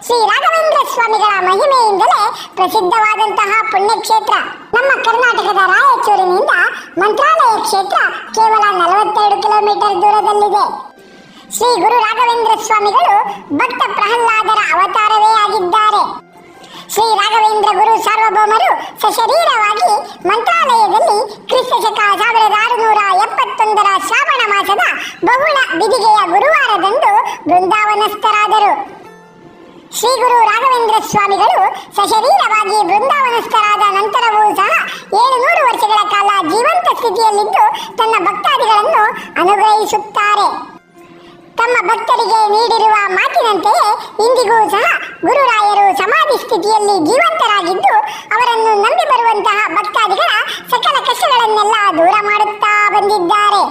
ಶ್ರೀ ರಾಘವೇಂದ್ರ ಸ್ವಾಮಿಗಳ ಮಹಿಮೆಯಿಂದಲೇ ಪ್ರಸಿದ್ಧವಾದಂತಹ ಪುಣ್ಯಕ್ಷೇತ್ರ. ನಮ್ಮ ಕರ್ನಾಟಕದ ರಾಯಚೂರಿನಿಂದ ಮಂತ್ರಾಲಯ ಕ್ಷೇತ್ರ ಕೇವಲ 42 ಕಿಲೋಮೀಟರ್ ದೂರದಲ್ಲಿದೆ. ಶ್ರೀ ಗುರು ರಾಘವೇಂದ್ರ ಸ್ವಾಮಿಗಳು ಭಕ್ತ ಪ್ರಹ್ಲಾದರ ಅವತಾರವೇ ಆಗಿದ್ದಾರೆ. ಶ್ರೀ ರಾಘವೇಂದ್ರ ಗುರು ಸಾರ್ವಭೌಮರು ಸಶರೀರವಾಗಿ ಮಂತ್ರಾಲಯದಲ್ಲಿ ಕ್ರಿಸ್ತ ಶಕ 1671 ಶ್ರಾವಣ ಮಾಸದ ಬಹುಳ ಬಿದಿಗೆಯ ಗುರುವಾರದಂದು ಬೃಂದಾವನಸ್ಥರಾದರು. ಶ್ರೀ ಗುರು ರಾಘವೇಂದ್ರ ಸ್ವಾಮಿಗಳು ಸಶರೀರವಾಗಿ ಬೃಂದಾವನಸ್ಥರಾದ ನಂತರವೂ ಸಹ 700 ವರ್ಷಗಳ ಕಾಲ ಜೀವಂತ ಸ್ಥಿತಿಯಲ್ಲಿದ್ದು ತನ್ನ ಭಕ್ತಾದಿಗಳನ್ನು ಅನುಗ್ರಹಿಸುತ್ತಾರೆ. ತಮ್ಮ ಭಕ್ತರಿಗೆ ನೀಡಿರುವ ಮಾತಿನಂತೆಯೇ ಇಂದಿಗೂ ಸಹ ಗುರುರಾಯರು ಸಮಾಧಿ ಸ್ಥಿತಿಯಲ್ಲಿ ಜೀವಂತರಾಗಿದ್ದು ಅವರನ್ನು ನಂಬಿ ಬರುವಂತಹ ಭಕ್ತಾದಿಗಳ ಸಕಲ ಕಷ್ಟಗಳನ್ನೆಲ್ಲ ದೂರ ಮಾಡುತ್ತಾ ಬಂದಿದ್ದಾರೆ.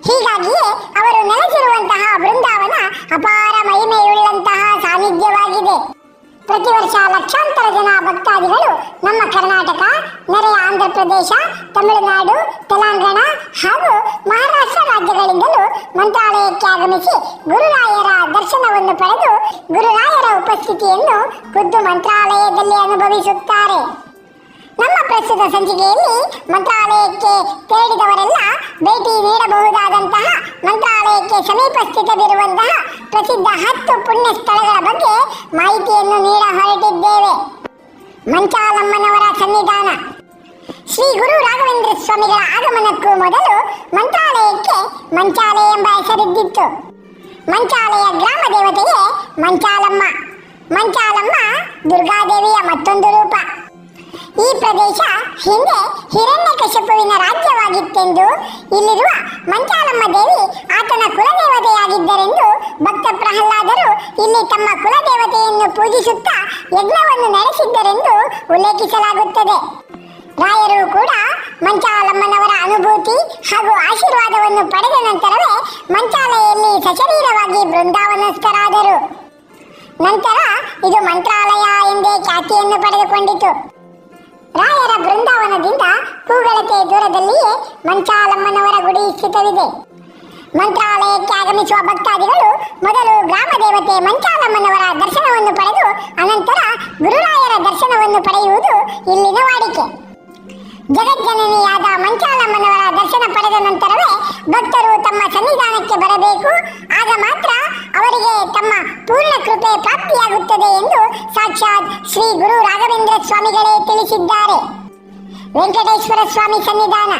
ಹೀಗಾಗಿಯೇ ಅವರು ನೆಲೆಸಿರುವಂತಹ ಬೃಂದಾವನ ಅಪಾರ ಮಹಿಮೆಯುಳ್ಳಂತಹ ಸಾನ್ನಿಧ್ಯವಾಗಿದೆ. ಪ್ರತಿ ವರ್ಷ ಲಕ್ಷಾಂತರ ಜನ ಭಕ್ತಾದಿಗಳು ನಮ್ಮ ಕರ್ನಾಟಕ, ನೆರೆಯ ಆಂಧ್ರ ಪ್ರದೇಶ, ತಮಿಳುನಾಡು, ತೆಲಂಗಾಣ ಹಾಗೂ ಮಹಾರಾಷ್ಟ್ರ ರಾಜ್ಯಗಳಿಂದಲೂ ಮಂತ್ರಾಲಯಕ್ಕೆ ಆಗಮಿಸಿ ಗುರುರಾಯರ ದರ್ಶನವನ್ನು ಪಡೆದು ಗುರುರಾಯರ ಉಪಸ್ಥಿತಿಯನ್ನು ಖುದ್ದು ಮಂತ್ರಾಲಯದಲ್ಲಿ ಅನುಭವಿಸುತ್ತಾರೆ. ನಮ್ಮ ಪ್ರಸ್ತುತ ಸಂಚಿಕೆಯಲ್ಲಿ ಮಂತ್ರಾಲಯಕ್ಕೆ ತೆರಳಿದವರೆಲ್ಲ ಭೇಟಿ ನೀಡಬಹುದಾದಂತಹ ಮಂತ್ರಾಲಯಕ್ಕೆ ಸಮೀಪಸ್ಥಿತವಿರುವಂತಹ ಪ್ರಸಿದ್ಧ 10 ಪುಣ್ಯ ಸ್ಥಳಗಳ ಬಗ್ಗೆ ಮಾಹಿತಿಯನ್ನು ನೀಡ ಹೊರಟಿದ್ದೇವೆ. ಮಂಚಾಲಮ್ಮನವರ ಸನ್ನಿಧಾನ. ಶ್ರೀ ಗುರು ರಾಘವೇಂದ್ರ ಸ್ವಾಮಿಗಳ ಆಗಮನಕ್ಕೂ ಮೊದಲು ಮಂತ್ರಾಲಯಕ್ಕೆ ಮಂಚಾಲೆ ಎಂಬ ಹೆಸರಿದ್ದಿತ್ತು. ಮಂಚಾಲಯ ಗ್ರಾಮ ದೇವತೆಯೇ ಮಂಚಾಲಮ್ಮ. ಮಂಚಾಲಮ್ಮ ದುರ್ಗಾದೇವಿಯ ಮತ್ತೊಂದು ರೂಪ. ಈ ಪ್ರದೇಶ ಹಿಂದೆ ಹಿರಣ್ಯಕಶಿಪುವಿನ ರಾಜ್ಯವಾಗಿತ್ತೆಂದು, ಇಲ್ಲಿರುವ ಮಂಚಾಲಮ್ಮ ದೇವಿ ಆತನ ಕುಲದೇವತೆಯಾಗಿದ್ದರೆಂದು ಭಕ್ತ ಪ್ರಹ್ಲಾದರು ಇಲ್ಲಿ ತಮ್ಮ ಕುಲದೇವತೆಯನ್ನು ಪೂಜಿಸುತ್ತಾ ಯಜ್ಞವನ್ನು ನಡೆಸಿದ್ದರೆಂದು ಉಲ್ಲೇಖಿಸಲಾಗುತ್ತದೆ. ರಾಯರು ಕೂಡ ಮಂಚಾಲಮ್ಮನವರ ಅನುಭೂತಿ ಹಾಗೂ ಆಶೀರ್ವಾದವನ್ನು ಪಡೆದ ನಂತರವೇ ಮಂಚಾಲಯಲ್ಲಿ ಸಶರೀರವಾಗಿ ಬೃಂದಾವನಸ್ಥರಾದರು. ನಂತರ ಇದು ಮಂತ್ರಾಲಯ ಎಂದೇ ಖ್ಯಾತಿಯನ್ನು ಪಡೆದುಕೊಂಡಿತು. ರಾಯರ ಬೃಂದಾವನದಿಂದ ಕೂಗಳತೆ ದೂರದಲ್ಲಿಯೇ ಮಂಚಾಲಮ್ಮನವರ ಗುಡಿ ಸ್ಥಿತವಿದೆ. ಮಂತ್ರಾಲಯಕ್ಕೆ ಆಗಮಿಸುವ ಭಕ್ತಾದಿಗಳು ಮೊದಲು ಗ್ರಾಮ ದೇವತೆ ಮಂಚಾಲಮ್ಮನವರ ದರ್ಶನವನ್ನು ಪಡೆದು ಅನಂತರ ಗುರುರಾಯರ ದರ್ಶನವನ್ನು ಪಡೆಯುವುದು ಇಲ್ಲಿನ ವಾಡಿಕೆ. ಜಗಜ್ಜನನಿಯಾದ ಮಂಚಾಲಮ್ಮನವರ ದರ್ಶನ ಪಡೆದ ನಂತರವೇ ಭಕ್ತರು ತಮ್ಮ ಸನ್ನಿಧಾನಕ್ಕೆ ಬರಬೇಕು. ಆಗ ಮಾತ್ರ ಅವರಿಗೆ ತಮ್ಮ ಪೂರ್ಣ ಕೃಪೆ ಪ್ರಾಪ್ತಿಯಾಗುತ್ತದೆ ಎಂದು ಸಾಕ್ಷಾತ್ ಶ್ರೀ ಗುರು ರಾಘವೇಂದ್ರ ಸ್ವಾಮಿಗಳೇ ತಿಳಿಸಿದ್ದಾರೆ. ವೆಂಕಟೇಶ್ವರ ಸ್ವಾಮಿ ಸನ್ನಿಧಾನ.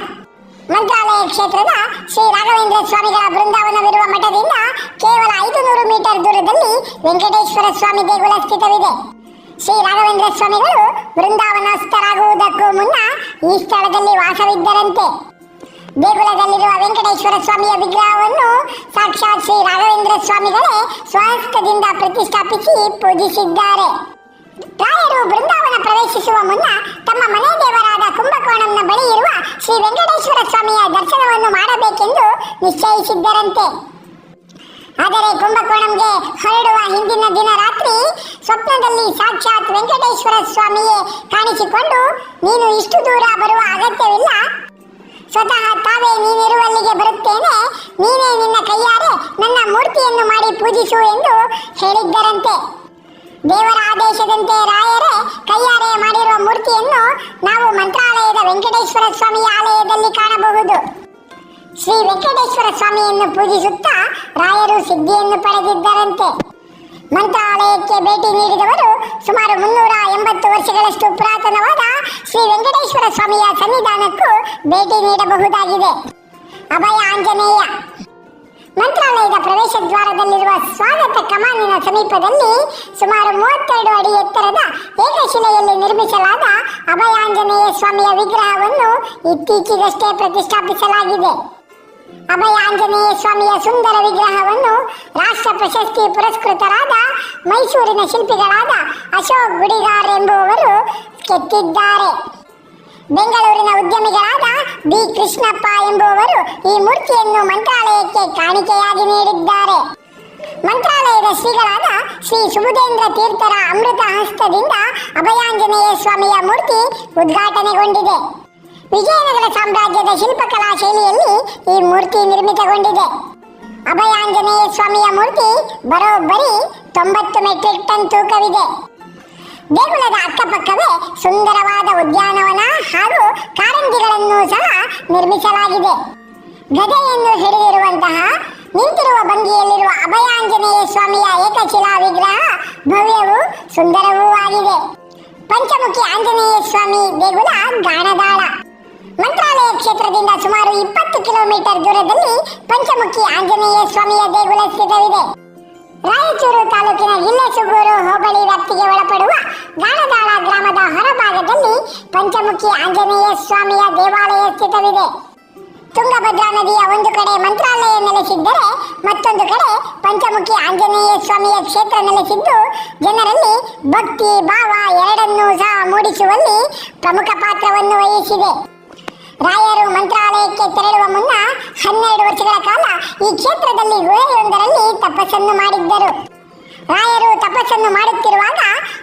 ಮಂತ್ರಾಲಯ ಕ್ಷೇತ್ರದ ಶ್ರೀ ರಾಘವೇಂದ್ರ ಸ್ವಾಮಿಗಳ ಬೃಂದಾವನವಿರುವ ಮಠದಿಂದ ಕೇವಲ 500 ಮೀಟರ್ ದೂರದಲ್ಲಿ ವೆಂಕಟೇಶ್ವರ ಸ್ವಾಮಿ ದೇಗುಲ ಸ್ಥಿತವಿದೆ. ಶ್ರೀ ರಾಘವೇಂದ್ರ ಸ್ವಾಮಿಗಳು ಬೃಂದಾವನಸ್ಥರಾಗುವುದಕ್ಕೂ ಮುನ್ನ ಈ ಸ್ಥಳದಲ್ಲಿ ವಾಸವಿದ್ದರಂತೆ. ದೇಗುಲದಲ್ಲಿರುವ ವೆಂಕಟೇಶ್ವರ ಸ್ವಾಮಿಯ ವಿಗ್ರಹವನ್ನು ಸಾಕ್ಷಾತ್ ಶ್ರೀ ರಾಘವೇಂದ್ರ ಸ್ವಾಮಿಗಳೇ ಸ್ವಹಸ್ತದಿಂದ ಪ್ರತಿಷ್ಠಾಪಿಸಿ ಪೂಜಿಸಿದ್ದಾರೆ. ರಾಯರು ಬೃಂದಾವನ ಪ್ರವೇಶಿಸುವ ಮುನ್ನ ತಮ್ಮ ಮನೆ ದೇವರಾದ ಕುಂಭಕೋಣಂನ ಬಳಿ ಇರುವ ಶ್ರೀ ವೆಂಕಟೇಶ್ವರ ಸ್ವಾಮಿಯ ದರ್ಶನವನ್ನು ಮಾಡಬೇಕೆಂದು ನಿಶ್ಚಯಿಸಿದ್ದರಂತೆ. ಆದರೆ ಕುಂಭಕೋಣಂಗೆ ಹೊರಡುವ ಹಿಂದಿನ ದಿನ ರಾತ್ರಿ ಸ್ವಪ್ನದಲ್ಲಿ ಸಾಕ್ಷಾತ್ ವೆಂಕಟೇಶ್ವರ ಸ್ವಾಮಿಯೇ ಕಾಣಿಸಿಕೊಂಡು, ನೀನು ಇಷ್ಟು ದೂರ ಬರುವ ಅಗತ್ಯವಿಲ್ಲ, ಸ್ವತಃ ತಾವೇ ನೀನಿರುವಲ್ಲಿಗೆ ಬರುತ್ತೇನೆ, ನೀನೇ ನಿನ್ನ ಕೈಯಾರೆ ನನ್ನ ಮೂರ್ತಿಯನ್ನು ಮಾಡಿ ಪೂಜಿಸು ಎಂದು ಹೇಳಿದ್ದರಂತೆ. ದೇವರ ಆದೇಶದಂತೆ ರಾಯರೇ ಕೈಯಾರೆ ಮಾಡಿರುವ ಮೂರ್ತಿಯನ್ನು ನಾವು ಮಂತ್ರಾಲಯದ ವೆಂಕಟೇಶ್ವರ ಸ್ವಾಮಿಯ ಆಲಯದಲ್ಲಿ ಕಾಣಬಹುದು. ಶ್ರೀ ವೆಂಕಟೇಶ್ವರ ಸ್ವಾಮಿಯನ್ನು ಪೂಜಿಸುತ್ತಾ ರಾಯರು ಸಿದ್ಧಿಯನ್ನು ಪಡೆದಿದ್ದರಂತೆ. ಮಂತ್ರಾಲಯಕ್ಕೆ ಭೇಟಿ ನೀಡಿದವರು ಸುಮಾರು 380 ವರ್ಷಗಳಷ್ಟು ಪುರಾತನವಾದ ಶ್ರೀ ವೆಂಕಟೇಶ್ವರ ಸ್ವಾಮಿಯ ಸನ್ನಿಧಾನಕ್ಕೂ ಭೇಟಿ ನೀಡಬಹುದಾಗಿದೆ. ಅಭಯ ಆಂಜನೇಯ. ಮಂತ್ರಾಲಯದ ಪ್ರವೇಶ ದ್ವಾರದಲ್ಲಿರುವ ಸ್ವಾಗತ ಕಮಾನಿನ ಸಮೀಪದಲ್ಲಿ ಸುಮಾರು 32 ಅಡಿ ಎತ್ತರದ ಏಕಶಿಲೆಯಲ್ಲಿ ನಿರ್ಮಿಸಲಾದ ಅಭಯಾಂಜನೇಯ ಸ್ವಾಮಿಯ ವಿಗ್ರಹವನ್ನು ಇತ್ತೀಚೆಗಷ್ಟೇ ಪ್ರತಿಷ್ಠಾಪಿಸಲಾಗಿದೆ. ಅಭಯ ಆಂಜನೇಯ ಸ್ವಾಮಿಯ ಸುಂದರ ವಿಗ್ರಹವನ್ನು ರಾಷ್ಟ್ರ ಪ್ರಶಸ್ತಿ ಪುರಸ್ಕೃತರಾದ ಮೈಸೂರಿನ ಶಿಲ್ಪಿಗಳಾದ ಅಶೋಕ್ ಗುಡಿಗಾರ್ ಎಂಬುವವರು ಕೆತ್ತಿದ್ದಾರೆ. ಬೆಂಗಳೂರಿನ ಉದ್ಯಮಿಗಳಾದ ಬಿ ಕೃಷ್ಣಪ್ಪ ಎಂಬುವವರು ಈ ಮೂರ್ತಿಯನ್ನು ಮಂತ್ರಾಲಯಕ್ಕೆ ಕಾಣಿಕೆಯಾಗಿ ನೀಡಿದ್ದಾರೆ. ಮಂತ್ರಾಲಯದ ಶ್ರೀಗಳಾದ ಶ್ರೀ ಸುಬುಧೇಂದ್ರ ತೀರ್ಥರ ಅಮೃತ ಹಸ್ತದಿಂದ ಅಭಯಾಂಜನೇಯ ಸ್ವಾಮಿಯ ಮೂರ್ತಿ ಉದ್ಘಾಟನೆಗೊಂಡಿದೆ. ವಿಜಯನಗರ ಸಾಮ್ರಾಜ್ಯದ ಶಿಲ್ಪಕಲಾ ಶೈಲಿಯಲ್ಲಿ ಈ ಮೂರ್ತಿ ನಿರ್ಮಿತಗೊಂಡಿದೆ. ಅಭಯಾಂಜನೇಯ ಸ್ವಾಮಿಯ ಮೂರ್ತಿ ಬರೋಬ್ಬರಿ 90 ಮೆಟ್ರಿಕ್ ಟನ್ ತೂಕವಿದೆ. ದೇಗುಲದ ಅಕ್ಕಪಕ್ಕವೇ ಸುಂದರವಾದ ಉದ್ಯಾನವನ ಹಾಗೂ ಕಾರಂಜಿಗಳನ್ನು ಸಹ ನಿರ್ಮಿಸಲಾಗಿದೆ. ಗದೆಯನ್ನು ಹಿಡಿದಿರುವಂತಹ ನಿಂತಿರುವ ಭಂಗಿಯಲ್ಲಿರುವ ಅಭಯಾಂಜನೇಯ ಸ್ವಾಮಿಯ ಏಕಶಿಲಾ ವಿಗ್ರಹ ಭವ್ಯವೂ ಸುಂದರವೂ ಆಗಿದೆ. ಪಂಚಮುಖಿ ಆಂಜನೇಯ ಸ್ವಾಮಿ ದೇಗುಲ ಗಾಣದಾಳ. ಮಂತ್ರಾಲಯ ಕ್ಷೇತ್ರದಿಂದ ಸುಮಾರು 20 ಕಿಲೋಮೀಟರ್ ದೂರದಲ್ಲಿ ಪಂಚಮುಖಿ ಆಂಜನೇಯ ಸ್ವಾಮಿಯ ದೇಗುಲ ಸ್ಥಿತವಿದೆ. ರಾಯಚೂರು ತಾಲೂಕಿನ ಇಲ್ಲೆಸುಗೂರು ಹೋಬಳಿ ವ್ಯಾಪ್ತಿಗೆ ಒಳಪಡುವ ಗಾಣದಾಳ ಗ್ರಾಮದ ಹೊರಭಾಗದಲ್ಲಿ ಪಂಚಮುಖಿ ಆಂಜನೇಯ ಸ್ವಾಮಿಯ ದೇವಾಲಯ ಸ್ಥಿತವಿದೆ. ತುಂಗಭದ್ರಾ ನದಿಯ ಒಂದು ಕಡೆ ಮಂತ್ರಾಲಯ ನೆಲೆಸಿದ್ದರೆ ಮತ್ತೊಂದು ಕಡೆ ಪಂಚಮುಖಿ ಆಂಜನೇಯ ಸ್ವಾಮಿಯ ಕ್ಷೇತ್ರ ನೆಲೆಸಿದ್ದು ಜನರಲ್ಲಿ ಭಕ್ತಿ ಭಾವ ಎರಡನ್ನೂ ಸಹ ಮೂಡಿಸುವಲ್ಲಿ ಪ್ರಮುಖ ಪಾತ್ರವನ್ನು ವಹಿಸಿದೆ. ರಾಯರು ಮಂತ್ರಾಲಯಕ್ಕೆ ತೆರಳುವ ಮುನ್ನ 12 ವರ್ಷಗಳ ಕಾಲ ಈ ಕ್ಷೇತ್ರದಲ್ಲಿ ಗುಹೆಯೊಂದರಲ್ಲಿ ತಪಸ್ಸನ್ನು ಮಾಡಿದ್ದರು. ರಾಯರು ತಪಸ್ಸನ್ನು ಮಾಡುತ್ತಿರುವಾಗ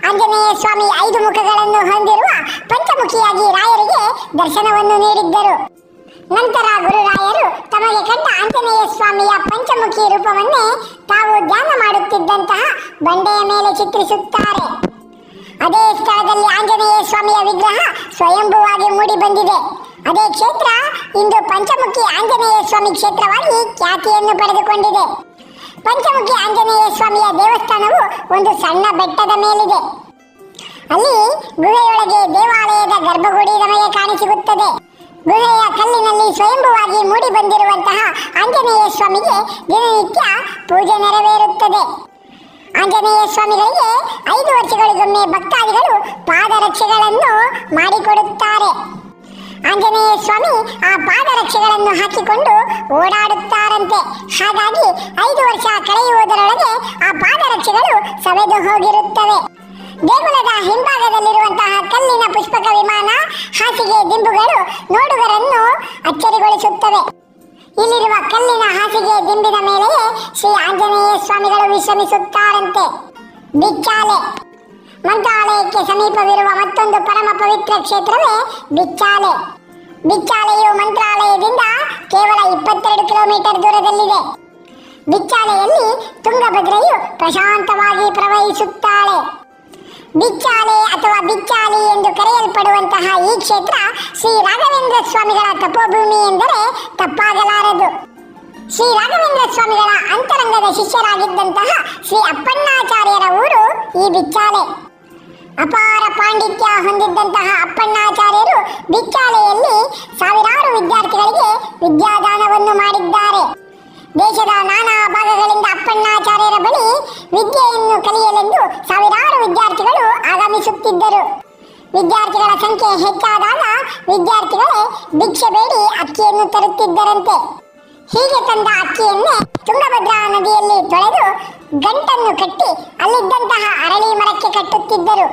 ಆಂಜನೇಯ ಸ್ವಾಮಿ 5 ಮುಖಗಳನ್ನು ಹೊಂದಿರುವ ಪಂಚಮುಖಿಯಾಗಿ ರಾಯರಿಗೆ ದರ್ಶನವನ್ನು ನೀಡಿದ್ದರು. ನಂತರ ಗುರುರಾಯರು ತಮಗೆ ಕಂಡ ಆಂಜನೇಯ ಸ್ವಾಮಿಯ ಪಂಚಮುಖಿ ರೂಪವನ್ನೇ ತಾವು ಧ್ಯಾನ ಮಾಡುತ್ತಿದ್ದಂತಹ ಬಂಡೆಯ ಮೇಲೆ ಚಿತ್ರಿಸುತ್ತಾರೆ. ಅದೇ ಸ್ಥಳದಲ್ಲಿ ಆಂಜನೇಯ ಸ್ವಾಮಿಯ ವಿಗ್ರಹ ಸ್ವಯಂಭೂವಾಗಿ ಮೂಡಿ ಬಂದಿದೆ. ಅದೇ ಕ್ಷೇತ್ರ ಇಂದು ಪಂಚಮುಖಿ ಆಂಜನೇಯ ಸ್ವಾಮಿ ಕ್ಷೇತ್ರವಾಗಿ ಖ್ಯಾತಿಯನ್ನು ಪಡೆದುಕೊಂಡಿದೆ. ಪಂಚಮುಖಿ ಆಂಜನೇಯ ಸ್ವಾಮಿಯ ದೇವಸ್ಥಾನವು ಒಂದು ಸಣ್ಣ ಬೆಟ್ಟದ ಮೇಲಿದೆ. ಅಲ್ಲಿ ಗುಹೆಯೊಳಗೆ ದೇವಾಲಯದ ಗರ್ಭಗುಡಿ ನಮಗೆ ಕಾಣಿಸಿಗುತ್ತದೆ. ಗುಹೆಯ ಕಲ್ಲಿನಲ್ಲಿ ಸ್ವಯಂಭೂವಾಗಿ ಮೂಡಿ ಬಂದಿರುವಂತಹ ಆಂಜನೇಯ ಸ್ವಾಮಿಗೆ ದಿನನಿತ್ಯ ಪೂಜೆ ನೆರವೇರುತ್ತದೆ. ಆಂಜನೇಯ ಸ್ವಾಮಿಗಳಿಗೆ 5 ವರ್ಷಗಳಿಗೊಮ್ಮೆ ಭಕ್ತಾದಿಗಳು ಪಾದರಕ್ಷೆಗಳನ್ನು ಮಾಡಿಕೊಡುತ್ತಾರೆ. ಆಂಜನೇಯ ಸ್ವಾಮಿ ಆ ಪಾದರಕ್ಷೆಗಳನ್ನು ಹಾಕಿಕೊಂಡು ಓಡಾಡುತ್ತಾರಂತೆ. ಹಾಗಾಗಿ 5 ವರ್ಷ ಕಳೆಯುವುದರೊಳಗೆ ಆ ಪಾದರಕ್ಷೆಗಳು ಸವೆದು ಹೋಗಿರುತ್ತವೆ. ದೇಗುಲದ ಹಿಂಭಾಗದಲ್ಲಿರುವಂತಹ ಕಲ್ಲಿನ ಪುಷ್ಪಕ ವಿಮಾನ, ಹಾಸಿಗೆ ದಿಂಬುಗಳು ನೋಡುಗರನ್ನು ಅಚ್ಚರಿಗೊಳಿಸುತ್ತವೆ. ಇಲ್ಲಿರುವ ಕಲ್ಲಿನ ಹಾಸಿಗೆ ದಿಂಬಿನ ಮೇಲೆಯೇ ಶ್ರೀ ಆಂಜನೇಯ ಸ್ವಾಮಿಗಳು ವಿಶ್ರಮಿಸುತ್ತಾರಂತೆ. ಬಿಚ್ಚಾಲೆ. ಮಂತ್ರಾಲಯಕ್ಕೆ ಸಮೀಪವಿರುವ ಮತ್ತೊಂದು ಪರಮ ಪವಿತ್ರ ಕ್ಷೇತ್ರವೇ ಬಿಚ್ಚಾಲೆ. ಬಿಚ್ಚಾಲೆಯು ಮಂತ್ರಾಲಯದಿಂದ ಕೇವಲ 22 ಕಿಲೋಮೀಟರ್ ದೂರದಲ್ಲಿದೆ. ಬಿಚ್ಚಾಲೆಯಲ್ಲಿ ತುಂಗಭದ್ರೆಯು ಪ್ರಶಾಂತವಾಗಿ ಪ್ರವಹಿಸುತ್ತಾಳೆ. ಬಿಚ್ಚಾಲೆ ಅಥವಾ ಬಿಚ್ಚಾಲಿ ಎಂದು ಕರೆಯಲ್ಪಡುವಂತಹ ಈ ಕ್ಷೇತ್ರ ಶ್ರೀ ರಾಘವೇಂದ್ರ ಸ್ವಾಮಿಗಳ ತಪೋಭೂಮಿ ಎಂದರೆ ತಪ್ಪಾಗಲಾರದು. ಶ್ರೀ ರಾಘವೇಂದ್ರ ಸ್ವಾಮಿಗಳ ಅಂತರಂಗದ ಶಿಷ್ಯರಾಗಿದ್ದಂತಹ ಶ್ರೀ ಅಪ್ಪಣ್ಣಾಚಾರ್ಯರ ಊರು ಈ ಬಿಚ್ಚಾಲೆ. ಅಪಾರ ಪಾಂಡಿತ್ಯ ಹೊಂದಿದ್ದಂತಹ ಅಪ್ಪಣ್ಣಾಚಾರ್ಯರು ಬಿಚ್ಚಾಲೆಯಲ್ಲಿ ಸಾವಿರಾರು ವಿದ್ಯಾರ್ಥಿಗಳಿಗೆ ವಿದ್ಯಾದಾನವನ್ನು ಮಾಡಿದ್ದಾರೆ. ದೇಶದ ನಾನಾ ಭಾಗಗಳಿಂದ ಅಪ್ಪಣ್ಣಾಚಾರ್ಯರ ಬಳಿ ವಿದ್ಯೆಯನ್ನು ಕಲಿಯಲೆಂದು ಸಾವಿರಾರು ವಿದ್ಯಾರ್ಥಿಗಳು ಆಗಮಿಸುತ್ತಿದ್ದರು. ವಿದ್ಯಾರ್ಥಿಗಳ ಸಂಖ್ಯೆ ಹೆಚ್ಚಾದಾಗ ವಿದ್ಯಾರ್ಥಿಗಳೇ ಭಿಕ್ಷೆ ಬೇಡಿ ಅಕ್ಕಿಯನ್ನು ತರುತ್ತಿದ್ದರಂತೆ. ಹೀಗೆ ತಂದ ಅಕ್ಕಿಯನ್ನೇ ತುಂಗಭದ್ರಾ ನದಿಯಲ್ಲಿ ತೊಳೆದು ಗಂಟನ್ನು ಕಟ್ಟಿ ಅಲ್ಲಿದ್ದಂತಹ ಅರಳಿ ಮರಕ್ಕೆ ಕಟ್ಟುತ್ತಿದ್ದರು.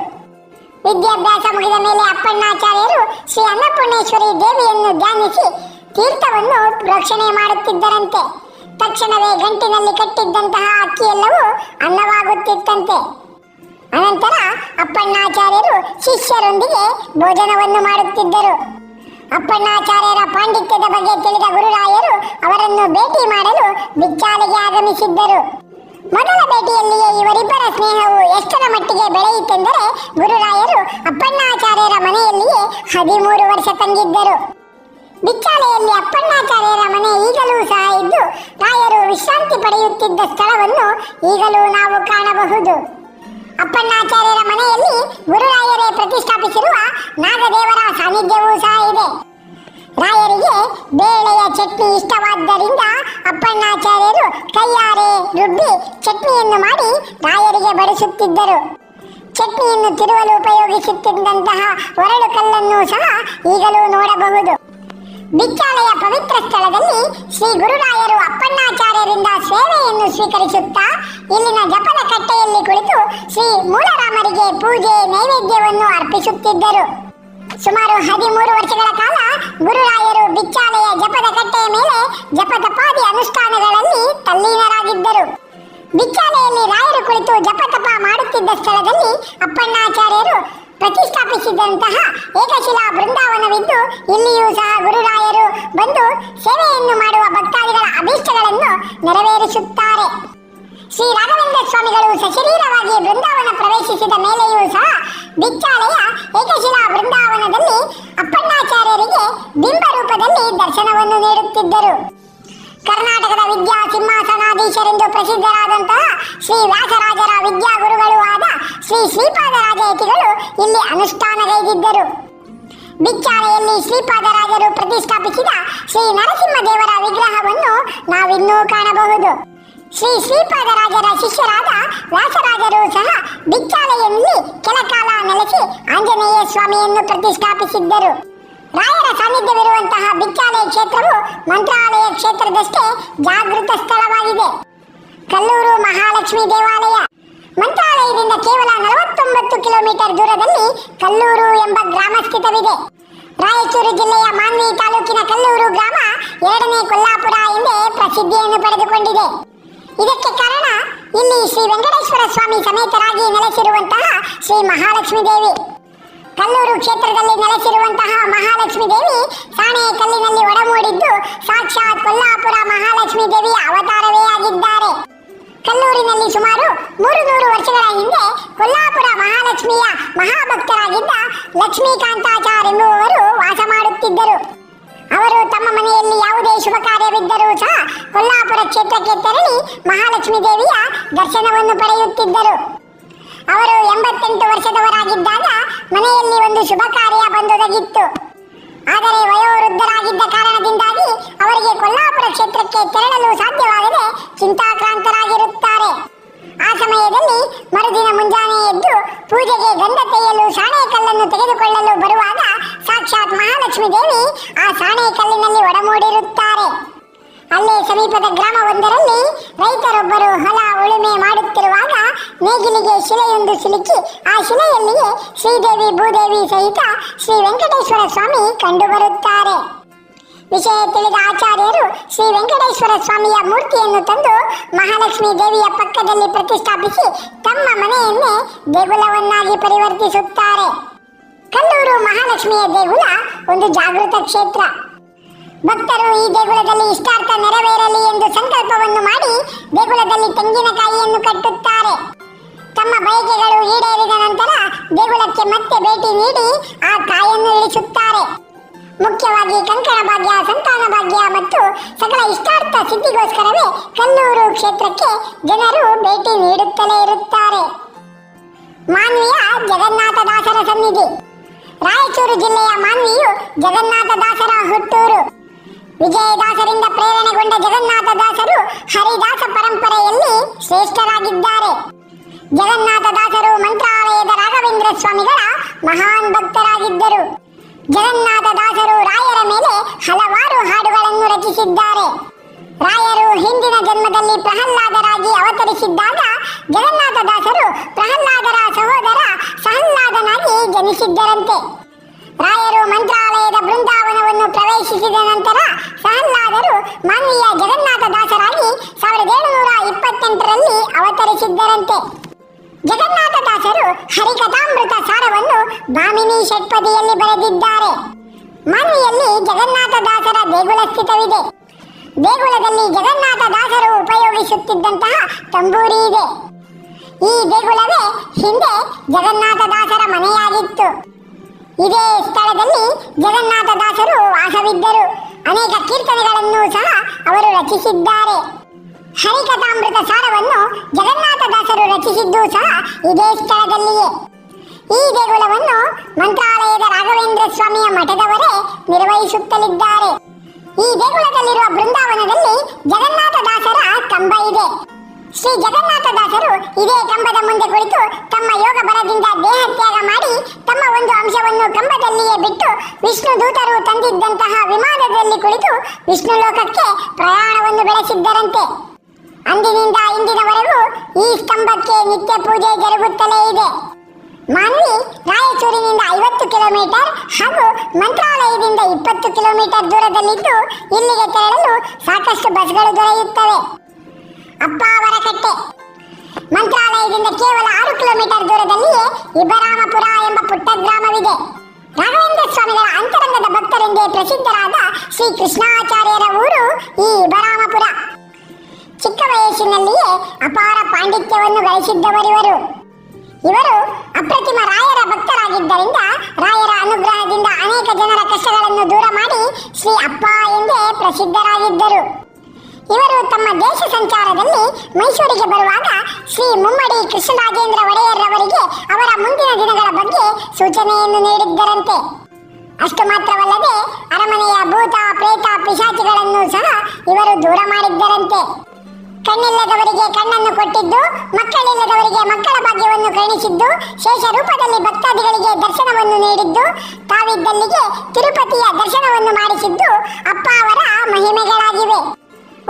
ವಿದ್ಯಾಭ್ಯಾಸ ಮುಗಿದ ಮೇಲೆ ಅಪ್ಪಣ್ಣಾಚಾರ್ಯರು ಶ್ರೀ ಅನ್ನಪೂರ್ಣೇಶ್ವರಿ ದೇವಿಯನ್ನು ಧ್ಯಾನಿಸಿ ತೀರ್ಥವನ್ನು ಪ್ರೋಕ್ಷಣೆ ಮಾಡುತ್ತಿದ್ದರಂತೆ. ತಕ್ಷಣವೇ ಗಂಟಿನಲ್ಲಿ ಕಟ್ಟಿದ್ದಂತಹ ಅಕ್ಕಿಯೆಲ್ಲವೂ ಅನ್ನವಾಗುತ್ತಿತ್ತಂತೆ. ಅನಂತರ ಅಪ್ಪಣ್ಣಾಚಾರ್ಯರು ಶಿಷ್ಯರೊಂದಿಗೆ ಭೋಜನವನ್ನು ಮಾಡುತ್ತಿದ್ದರು. ಅಪ್ಪಣ್ಣಾಚಾರ್ಯರ ಪಾಂಡಿತ್ಯದ ಬಗ್ಗೆ ತಿಳಿದ ಗುರುರಾಯರು ಅವರನ್ನು ಭೇಟಿ ಮಾಡಲು ಬಿಚ್ಚಾಲೆಗೆ ಆಗಮಿಸಿದ್ದರು. ಮೊದಲ ಭೇಟಿಯಲ್ಲಿಯೇ ಇವರಿಬ್ಬರ ಸ್ನೇಹವು ಎಷ್ಟರ ಮಟ್ಟಿಗೆ ಬೆಳೆಯಿತೆಂದರೆ ಗುರುರಾಯರು ಅಪ್ಪಣ್ಣಾಚಾರ್ಯರ ಮನೆಯಲ್ಲಿಯೇ 13 ವರ್ಷ ತಂಗಿದ್ದರು. ಬಿಚ್ಚಾಲೆಯಲ್ಲಿ ಅಪ್ಪಣ್ಣಾಚಾರ್ಯರ ಮನೆ ಈಗಲೂ ಸಹ ಇದ್ದು ರಾಯರು ವಿಶ್ರಾಂತಿ ಪಡೆಯುತ್ತಿದ್ದ ಸ್ಥಳವನ್ನು ಈಗಲೂ ನಾವು ಕಾಣಬಹುದು. ಅಪ್ಪಣ್ಣಾಚಾರ್ಯರ ಮನೆಯಲ್ಲಿ ಗುರುರಾಯರೇ ಪ್ರತಿಷ್ಠಾಪಿಸಿರುವ ನಾಗದೇವರ ಸಾನ್ನಿಧ್ಯವೂ ಸಹ ಇದೆ. ರಾಯರಿಗೆ ಬೇಳೆಯ ಚಟ್ನಿ ಇಷ್ಟವಾದ್ದರಿಂದ ಅಪ್ಪಣ್ಣಾಚಾರ್ಯರು ಕೈಯಾರೆ ರುಬ್ಬಿ ಚಟ್ನಿಯನ್ನು ಮಾಡಿ ರಾಯರಿಗೆ ಬಡಿಸುತ್ತಿದ್ದರು. ಚಟ್ನಿಯನ್ನು ತಿರುವಲು ಉಪಯೋಗಿಸುತ್ತಿದ್ದಂತಹ ಒರಳು ಕಲ್ಲನ್ನು ಸಹ ಈಗಲೂ ನೋಡಬಹುದು. ಬಿಚ್ಚಾಲೆಯ ಪವಿತ್ರ ಸ್ಥಳದಲ್ಲಿ ಶ್ರೀ ಗುರುರಾಯರು ಅಪ್ಪಣ್ಣಾಚಾರ್ಯರಿಂದ ಸೇವೆಯನ್ನು ಸ್ವೀಕರಿಸುತ್ತಾ ಇಲ್ಲಿನ ಜಪದ ಕಟ್ಟೆಯಲ್ಲಿ ಕುಳಿತು ಶ್ರೀ ಮೂಲರಾಮರಿಗೆ ಪೂಜೆ ನೈವೇದ್ಯವನ್ನು ಅರ್ಪಿಸುತ್ತಿದ್ದರು. ಸುಮಾರು 13 ವರ್ಷಗಳ ಕಾಲ ಗುರುರಾಯರು ಬಿಚ್ಚಾಲೆಯ ಜಪದ ಕಟ್ಟೆಯ ಮೇಲೆ ಜಪತಪಾದಿ ಅನುಷ್ಠಾನಗಳಲ್ಲಿ ತಲ್ಲೀನರಾಗಿದ್ದರು. ಬಿಚ್ಚಾಲೆಯಲ್ಲಿ ರಾಯರು ಕುಳಿತು ಜಪತಪ ಮಾಡುತ್ತಿದ್ದ ಸ್ಥಳದಲ್ಲಿ ಅಪ್ಪಣ್ಣಾಚಾರ್ಯರು ಪ್ರತಿಷ್ಠಾಪಿಸಿದಂತಹ ಏಕಶಿಲಾ ಬೃಂದಾವನವಿದ್ದು ಇಲ್ಲಿಯೂ ಸಹ ಗುರುರಾಯರು ಬಂದು ಸೇವೆಯನ್ನು ಮಾಡುವ ಭಕ್ತಾದಿಗಳ ಅಭೀಷ್ಟಗಳನ್ನು ನೆರವೇರಿಸುತ್ತಾರೆ. ಶ್ರೀ ರಾಘವೇಂದ್ರ ಸ್ವಾಮಿಗಳು ಸಶರೀರವಾಗಿ ಬೃಂದಾವನ ಪ್ರವೇಶಿಸಿದ ಮೇಲೆಯೂ ಸಹ ಬಿಚ್ಚಾಳೆಯ ಏಕಶಿಲಾ ಬೃಂದಾವನದಲ್ಲಿ ಅಪ್ಪಣ್ಣಾಚಾರ್ಯರಿಗೆ ಬಿಂಬ ರೂಪದಲ್ಲಿ ದರ್ಶನವನ್ನು ನೀಡುತ್ತಿದ್ದರು. ಕರ್ನಾಟಕದ ವಿದ್ಯಾ ಸಿಂಹಾಸನಾಧೀಶರೆಂದು ಪ್ರಸಿದ್ಧರಾದಂತಹ ಶ್ರೀ ವ್ಯಾಸರಾಜರ ವಿದ್ಯಾಗುರುಗಳೂ ಆದ ಶ್ರೀ ಶ್ರೀಪಾದರಾಜಯತಿಗಳು ಇಲ್ಲಿ ಅನುಷ್ಠಾನಗೈದಿದ್ದರು. ಬಿಚ್ಚಾಳೆಯಲ್ಲಿ ಶ್ರೀಪಾದರಾಜರು ಪ್ರತಿಷ್ಠಾಪಿಸಿದ ಶ್ರೀ ನರಸಿಂಹದೇವರ ವಿಗ್ರಹವನ್ನು ನಾವಿನ್ನೂ ಕಾಣಬಹುದು. ಶ್ರೀ ಶ್ರೀಪಾದರಾಜರ ಶಿಷ್ಯರಾದ ವ್ಯಾಸರಾಜರು ಸಹ ಬಿಚ್ಚಾಳೆಯಲ್ಲಿ ಕೆಲ ಕಾಲ ನೆಲೆಸಿ ಆಂಜನೇಯ ಸ್ವಾಮಿಯನ್ನು ಪ್ರತಿಷ್ಠಾಪಿಸಿದ್ದರು. ರಾಯರ ಸಾನ್ನಿಧ್ಯವಿರುವಂತಹ ಬಿಚ್ಚಾಳೆ ಕ್ಷೇತ್ರವು ಮಂತ್ರಾಲಯ ಕ್ಷೇತ್ರದಷ್ಟೇ ಜಾಗೃತ ಸ್ಥಳವಾಗಿದೆ. ಕಲ್ಲೂರು ಮಹಾಲಕ್ಷ್ಮಿ ದೇವಾಲಯ ಮಂತ್ರಾಲಯದಿಂದ ಕೇವಲ 49 ಕಿಲೋಮೀಟರ್ ದೂರದಲ್ಲಿ ಕಲ್ಲೂರು ಎಂಬ ಗ್ರಾಮ ಸ್ಥಿತವಿದೆ. ರಾಯಚೂರು ಜಿಲ್ಲೆಯ ಮಾನ್ವಿ ತಾಲೂಕಿನ ಕಲ್ಲೂರು ಗ್ರಾಮ 2ನೇ ಕೊಲ್ಲಾಪುರ ಎಂದೇ ಪ್ರಸಿದ್ಧಿಯನ್ನು ಪಡೆದುಕೊಂಡಿದೆ. ಇದಕ್ಕೆ ಕಾರಣ ಇಲ್ಲಿ ಶ್ರೀ ವೆಂಕಟೇಶ್ವರ ಸ್ವಾಮಿ ಸಮೇತರಾಗಿ ನೆಲೆಸಿರುವಂತಹ ಶ್ರೀ ಮಹಾಲಕ್ಷ್ಮಿ ದೇವಿ. ಕಲ್ಲೂರು ಕ್ಷೇತ್ರದಲ್ಲಿ ನೆಲೆಸಿರುವಂತಹ ಮಹಾಲಕ್ಷ್ಮಿ ದೇವಿ ಸಾಣೆ ಕಲ್ಲಿನಲ್ಲಿ ಒಡಮೂಡಿದ್ದು ಸಾಕ್ಷಾತ್ ಕೊಲ್ಲಾಪುರ ಮಹಾಲಕ್ಷ್ಮಿ ದೇವಿಯ ಅವತಾರವೇ ಆಗಿದ್ದಾರೆ. ಕಲ್ಲೂರಿನಲ್ಲಿ ಸುಮಾರು 300 ವರ್ಷಗಳ ಹಿಂದೆ ಕೊಲ್ಲಾಪುರ ಮಹಾಲಕ್ಷ್ಮಿಯ ಮಹಾಭಕ್ತರಾಗಿದ್ದ ಲಕ್ಷ್ಮೀಕಾಂತಾಚಾರ್ ಎಂಬುವವರು ವಾಸ ಮಾಡುತ್ತಿದ್ದರು. ಅವರು ತಮ್ಮ ಮನೆಯಲ್ಲಿ ಯಾವುದೇ ಶುಭ ಕಾರ್ಯವಿದ್ದರೂ ಸಹ ಕೊಲ್ಲಾಪುರ ಕ್ಷೇತ್ರಕ್ಕೆ ತೆರಳಿ ಮಹಾಲಕ್ಷ್ಮಿ ದೇವಿಯ ದರ್ಶನವನ್ನು ಪಡೆಯುತ್ತಿದ್ದರು. ಅವರು 88 ವರ್ಷದವರಾಗಿದ್ದಾಗ ಮನೆಯಲ್ಲಿ ಒಂದು ಶುಭ ಕಾರ್ಯ ಬಂದೊದಗಿತ್ತು. ಆದರೆ ವಯೋವೃದ್ಧರಾಗಿದ್ದ ಕಾರಣದಿಂದಾಗಿ ಅವರಿಗೆ ಕೊಲ್ಲಾಪುರ ಕ್ಷೇತ್ರಕ್ಕೆ ತೆರಳಲು ಸಾಧ್ಯವಾಗದೆ ಚಿಂತಾಕ್ರಾಂತರಾಗಿರುತ್ತಾರೆ. ಆ ಸಮಯದಲ್ಲಿ ಮರುದಿನ ಮುಂಜಾನೆ ಎದ್ದು ಪೂಜೆಗೆ ಗಂಧ ತೆಗೆಯಲು ಸಾಣೆ ಕಲ್ಲನ್ನು ತೆಗೆದುಕೊಳ್ಳಲು ಬರುವಾಗ ಸಾಕ್ಷಾತ್ ಮಹಾಲಕ್ಷ್ಮಿ ದೇವಿ ಆ ಸಾಣೆ ಕಲ್ಲಿನಲ್ಲಿ ಒಡಮೂಡಿರುತ್ತಾರೆ. ಅಲ್ಲೇ ಸಮೀಪದ ಗ್ರಾಮವೊಂದರಲ್ಲಿ ರೈತರೊಬ್ಬರು ಹೊಲ ಉಳುಮೆ ಮಾಡುತ್ತಿರುವಾಗ ನೇಗಿಲಿಗೆ ಶಿಲೆಯೊಂದು ಸಿಲುಕಿ ಆ ಶಿಲೆಯಲ್ಲಿಯೇ ಶ್ರೀದೇವಿ ಭೂದೇವಿ ಸಹಿತ ಶ್ರೀ ವೆಂಕಟೇಶ್ವರ ಸ್ವಾಮಿ ಕಂಡುಬರುತ್ತಾರೆ. ವಿಷಯ ತಿಳಿದ ಆಚಾರ್ಯರು ಶ್ರೀ ವೆಂಕಟೇಶ್ವರ ಸ್ವಾಮಿಯ ಮೂರ್ತಿಯನ್ನು ತಂದು ಮಹಾಲಕ್ಷ್ಮಿ ದೇವಿಯ ಪಕ್ಕದಲ್ಲಿ ಪ್ರತಿಷ್ಠಾಪಿಸಿ ತಮ್ಮ ಮನೆಯನ್ನೇ ದೇಗುಲವನ್ನಾಗಿ ಪರಿವರ್ತಿಸುತ್ತಾರೆ. ಕಲ್ಲೂರು ಮಹಾಲಕ್ಷ್ಮಿಯ ದೇಗುಲ ಒಂದು ಜಾಗೃತ ಕ್ಷೇತ್ರ. ಭಕ್ತರು ಈ ದೇಗುಲದಲ್ಲಿ ಇಷ್ಟಾರ್ಥ ನೆರವೇರಲಿ ಎಂದು ಸಂಕಲ್ಪವನ್ನು ಮಾಡಿ ದೇಗುಲದಲ್ಲಿ ತೆಂಗಿನಕಾಯಿಯನ್ನು ಕಟ್ಟುತ್ತಾರೆ. ತಮ್ಮ ಬಯಕೆಗಳು ಈಡೇರಿದ ನಂತರ ದೇಗುಲಕ್ಕೆ ಮತ್ತೆ ಭೇಟಿ ನೀಡಿ ಆ ಕಾಯನ್ನು ಇಳಿಸುತ್ತಾರೆ. ಮುಖ್ಯವಾಗಿ ಕಂಕಣ ಭಾಗ್ಯ, ಸಂತಾನ ಭಾಗ್ಯ ಮತ್ತು ಸಕಲ ಇಷ್ಟಾರ್ಥ ಸಿದ್ಧಿಗೋಸ್ಕರವೇ ಕಲ್ಲೂರು ಕ್ಷೇತ್ರಕ್ಕೆ ಜನರು ಭೇಟಿ ನೀಡುತ್ತಲೇ ಇರುತ್ತಾರೆ. ಮಾನ್ವಿಯ ಜಗನ್ನಾಥದಾಸರ ಸನ್ನಿಧಿ. ರಾಯಚೂರು ಜಿಲ್ಲೆಯ ಮಾನ್ವಿಯು ಜಗನ್ನಾಥದಾಸರ ಹುಟ್ಟೂರು. ವಿಜಯದಾಸರಿಂದ ಪ್ರೇರಣೆಗೊಂಡ ಜಗನ್ನಾಥದಾಸರು ಹರಿದಾಸ ಪರಂಪರೆಯಲ್ಲಿ ಶ್ರೇಷ್ಠರಾಗಿದ್ದಾರೆ. ಜಗನ್ನಾಥದಾಸರು ಮಂತ್ರಾಲಯದ ರಾಘವೇಂದ್ರ ಸ್ವಾಮಿಗಳ ಮಹಾನ್ ಭಕ್ತರಾಗಿದ್ದರು. ಜಗನ್ನಾಥದಾಸರು ರಾಯರ ಮೇಲೆ ಹಲವಾರು ಹಾಡುಗಳನ್ನು ರಚಿಸಿದ್ದಾರೆ. ರಾಯರು ಹಿಂದಿನ ಜನ್ಮದಲ್ಲಿ ಪ್ರಹ್ಲಾದರಾಗಿ ಅವತರಿಸಿದ್ದಾಗ ಜಗನ್ನಾಥದಾಸರು ಪ್ರಹ್ಲಾದರ ಸಹೋದರ ಸಹಲ್ಲಾದನಾಗಿ ಜನಿಸಿದ್ದರಂತೆ. ರಾಯರು ಮಂತ್ರಾಲಯದ ಬೃಂದಾವನವನ್ನು ಪ್ರವೇಶಿಸಿದ ನಂತರ ಸಹಲ್ಲಾದರು ಮಾನ್ವಿಯ ಜಗನ್ನಾಥದಾಸರಾಗಿ 1728ರಲ್ಲಿ ಅವತರಿಸಿದ್ದರಂತೆ. ಜಗನ್ನಾಥದಾಸರು ಹರಿಕಥಾಮೃತ ಸಾರವನ್ನು ಭಾಮಿನಿ ಷಟ್ಪದಿಯಲ್ಲಿ ಬರೆದಿದ್ದಾರೆ. ಮಾನ್ವಿಯಲ್ಲಿ ಜಗನ್ನಾಥದಾಸರ ದೇಗುಲ ಸ್ಥಿತವಿದೆ. ದೇಗುಲದಲ್ಲಿ ಜಗನ್ನಾಥದಾಸರು ಉಪಯೋಗಿಸುತ್ತಿದ್ದಂತಹ ತಂಬೂರಿ ಇದೆ. ಈ ದೇಗುಲವೇ ಹಿಂದೆ ಜಗನ್ನಾಥದಾಸರ ಮನೆಯಾಗಿತ್ತು. ಇದೇ ಸ್ಥಳದಲ್ಲಿ ಜಗನ್ನಾಥದಾಸರು ವಾಸವಿದ್ದರು. ಅನೇಕ ಕೀರ್ತನೆಗಳನ್ನು ಸಹ ಅವರು ರಚಿಸಿದ್ದಾರೆ. ಹರಿಕಥಾಮೃತ ಸಾರವನ್ನು ಜಗನ್ನಾಥದಾಸರು ರಚಿಸಿದ್ದು ಸಹ ಇದೇ ಸ್ಥಳದಲ್ಲಿಯೇ. ಈ ದೇಗುಲವನ್ನು ಮಂತ್ರಾಲಯದ ರಾಘವೇಂದ್ರ ಸ್ವಾಮಿಯ ಮಠದವರೇ ನಿರ್ವಹಿಸುತ್ತಲಿದ್ದಾರೆ. ಈ ದೇಗುಲದಲ್ಲಿರುವ ಬೃಂದಾವನದಲ್ಲಿ ಜಗನ್ನಾಥದಾಸರ ಕಂಬ ಇದೆ. ಶ್ರೀ ಜಗನ್ನಾಥದಾಸರು ಇದೇ ಕಂಬದ ಮುಂದೆ ಕುಳಿತು ತಮ್ಮ ಯೋಗ ಬಲದಿಂದ ದೇಹತ್ಯಾಗ ಮಾಡಿ ತಮ್ಮ ಒಂದು ಅಂಶವನ್ನು ಕಂಬದಲ್ಲಿಯೇ ಬಿಟ್ಟು ವಿಷ್ಣು ದೂತರು ತಂದಿದ್ದಂತಹ ವಿಮಾನದಲ್ಲಿ ಕುಳಿತು ವಿಷ್ಣು ಲೋಕಕ್ಕೆ ಪ್ರಯಾಣವನ್ನು ಬೆಳೆಸಿದ್ದರಂತೆ. ಅಂದಿನಿಂದ ಇಂದಿನವರೆಗೂ ಈ ಸ್ತಂಭಕ್ಕೆ ನಿತ್ಯ ಪೂಜೆ ಜರುಗುತ್ತಲೇ ಇದೆ. ಮಾನ್ವಿ ರಾಯಚೂರಿನಿಂದ 50 ಕಿಲೋಮೀಟರ್ ಹಾಗೂ ಮಂತ್ರಾಲಯದಿಂದ 20 ಕಿಲೋಮೀಟರ್ ದೂರದಲ್ಲಿದ್ದು ಇಲ್ಲಿಗೆ ತೆರಳಲು ಸಾಕಷ್ಟು ಬಸ್ಗಳು ದೊರೆಯುತ್ತವೆ. ಅಪ್ಪಾವರಕಟ್ಟೆ ಮಂತ್ರಾಲಯದಿಂದ ಕೇವಲ 6 ಕಿಲೋಮೀಟರ್ ದೂರದಲ್ಲಿಯೇ ಇಬರಾಮಪುರ ಎಂಬ ಪುಟ್ಟ ಗ್ರಾಮವಿದೆ. ರಾಘವೇಂದ್ರ ಸ್ವಾಮಿಗಳ ಅಂತರಂಗದ ಭಕ್ತರೆಂದೇ ಪ್ರಸಿದ್ಧರಾದ ಶ್ರೀ ಕೃಷ್ಣಾಚಾರ್ಯರ ಊರು ಈ ಇಬರಾಮಪುರ. ಚಿಕ್ಕ ವಯಸ್ಸಿನಲ್ಲಿಯೇ ಅಪಾರ ಪಾಂಡಿತ್ಯವನ್ನು ಗಳಿಸಿದ್ದವರಿವರು. ಇವರು ಅಪ್ರತಿಮ ರಾಯರ ಭಕ್ತರಾಗಿದ್ದರಿಂದ ರಾಯರ ಅನುಗ್ರಹದಿಂದ ಅನೇಕ ಜನರ ಕಷ್ಟಗಳನ್ನು ದೂರ ಮಾಡಿ ಶ್ರೀ ಅಪ್ಪ ಎಂದೇ ಪ್ರಸಿದ್ಧರಾಗಿದ್ದರು. ಇವರು ತಮ್ಮ ದೇಶ ಸಂಚಾರದಲ್ಲಿ ಮೈಸೂರಿಗೆ ಬರುವಾಗ ಶ್ರೀ ಮುಮ್ಮಡಿ ಕೃಷ್ಣರಾಜೇಂದ್ರ ಒಡೆಯರ್ರವರಿಗೆ ಅವರ ಮುಂದಿನ ದಿನಗಳ ಬಗ್ಗೆ ಸೂಚನೆಯನ್ನು ನೀಡಿದ್ದರಂತೆ. ಅಷ್ಟು ಮಾತ್ರವಲ್ಲದೆ ಅರಮನೆಯ ಭೂತ ಪ್ರೇತ ಪಿಶಾಚಿಗಳನ್ನು ಸಹ ಇವರು ದೂರ ಮಾಡಿದ್ದರಂತೆ. ಕಣ್ಣಿಲ್ಲದವರಿಗೆ ಕಣ್ಣನ್ನು ಕೊಟ್ಟಿದ್ದು, ಮಕ್ಕಳಿಲ್ಲದವರಿಗೆ ಮಕ್ಕಳ ಭಾಗ್ಯವನ್ನು ಕರುಣಿಸಿದ್ದು, ಶೇಷ ರೂಪದಲ್ಲಿ ಭಕ್ತಾದಿಗಳಿಗೆ ದರ್ಶನವನ್ನು ನೀಡಿದ್ದು, ತಾವಿದ್ದಲ್ಲಿಗೆ ತಿರುಪತಿಯ ದರ್ಶನವನ್ನು ಮಾಡಿಸಿದ್ದು ಅಪ್ಪ ಅವರ ಮಹಿಮೆಗಳಾಗಿವೆ.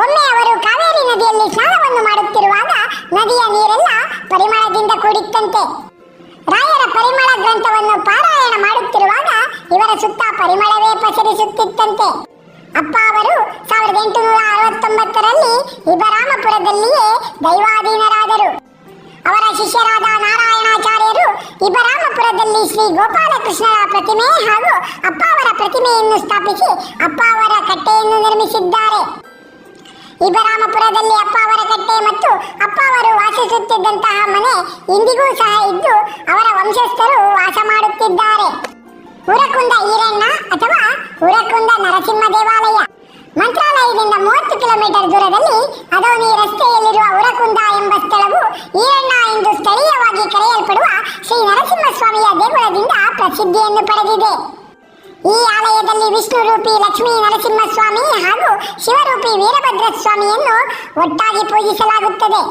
ಒಮ್ಮೆ ಅವರು ಕಾವೇರಿ ನದಿಯಲ್ಲಿ ಸ್ನಾನವನ್ನು ಮಾಡುತ್ತಿರುವಾಗ ನದಿಯ ನೀರೆಲ್ಲ ಪರಿಮಳದಿಂದ ಕೂಡಿತ್ತಂತೆ. ರಾಯರ ಪರಿಮಳ ಗ್ರಂಥವನ್ನು ಪಾರಾಯಣ ಮಾಡುತ್ತಿರುವಾಗ ಇವರ ಸುತ್ತ ಪರಿಮಳವೇ ಪಸರಿಸುತ್ತಿತ್ತಂತೆ. ಅಪ್ಪ ಅವರು 1869ರಲ್ಲಿ ಇಬರಾಮಪುರದಲ್ಲಿಯೇ ದೈವಾಧೀನರಾದರು. ಅವರ ಶಿಷ್ಯರಾದ ನಾರಾಯಣಾಚಾರ್ಯರು ಇಬರಾಮಪುರದಲ್ಲಿ ಶ್ರೀ ಗೋಪಾಲಕೃಷ್ಣರ ಪ್ರತಿಮೆ ಹಾಗೂ ಅಪ್ಪ ಅವರ ಪ್ರತಿಮೆಯನ್ನು ಸ್ಥಾಪಿಸಿ ಅಪ್ಪ ಅವರ ಕಟ್ಟೆಯನ್ನು ನಿರ್ಮಿಸಿದ್ದಾರೆ. ಇಬರಾಮಪುರದಲ್ಲಿ ಅಪ್ಪ ಅವರ ಕಟ್ಟೆ ಮತ್ತು ಅಪ್ಪ ಅವರು ವಾಸಿಸುತ್ತಿದ್ದಂತಹ ಮನೆ ಇಂದಿಗೂ ಸಹ ಇದ್ದು ಅವರ ವಂಶಸ್ಥರು ವಾಸ ಮಾಡುತ್ತಿದ್ದಾರೆ. ಉರಕುಂದ ಈರಣ್ಣ ಅಥವಾ ಉರಕುಂದ ನರಸಿಂಹ ದೇವಾಲಯ ಮಂತ್ರಾಲಯದಿಂದ 30 ಕಿಲೋಮೀಟರ್ ದೂರದಲ್ಲಿ ಅದೋನಿ ರಸ್ತೆಯಲ್ಲಿರುವ ಉರಕುಂದ ಎಂಬ ಸ್ಥಳವು ಈರಣ್ಣ ಎಂದು ಸ್ಥಳೀಯವಾಗಿ ಕರೆಯಲ್ಪಡುವ ಶ್ರೀ ನರಸಿಂಹಸ್ವಾಮಿಯ ದೇಗುಲದಿಂದ ಪ್ರಸಿದ್ಧಿಯನ್ನು ಪಡೆದಿದೆ. ಈ ಆಲಯದಲ್ಲಿ ವಿಷ್ಣು ರೂಪಿ ಲಕ್ಷ್ಮೀ ನರಸಿಂಹಸ್ವಾಮಿ ಹಾಗೂ ಶಿವರೂಪಿ ವೀರಭದ್ರ ಸ್ವಾಮಿಯನ್ನು ಒಟ್ಟಾಗಿ ಪೂಜಿಸಲಾಗುತ್ತದೆ.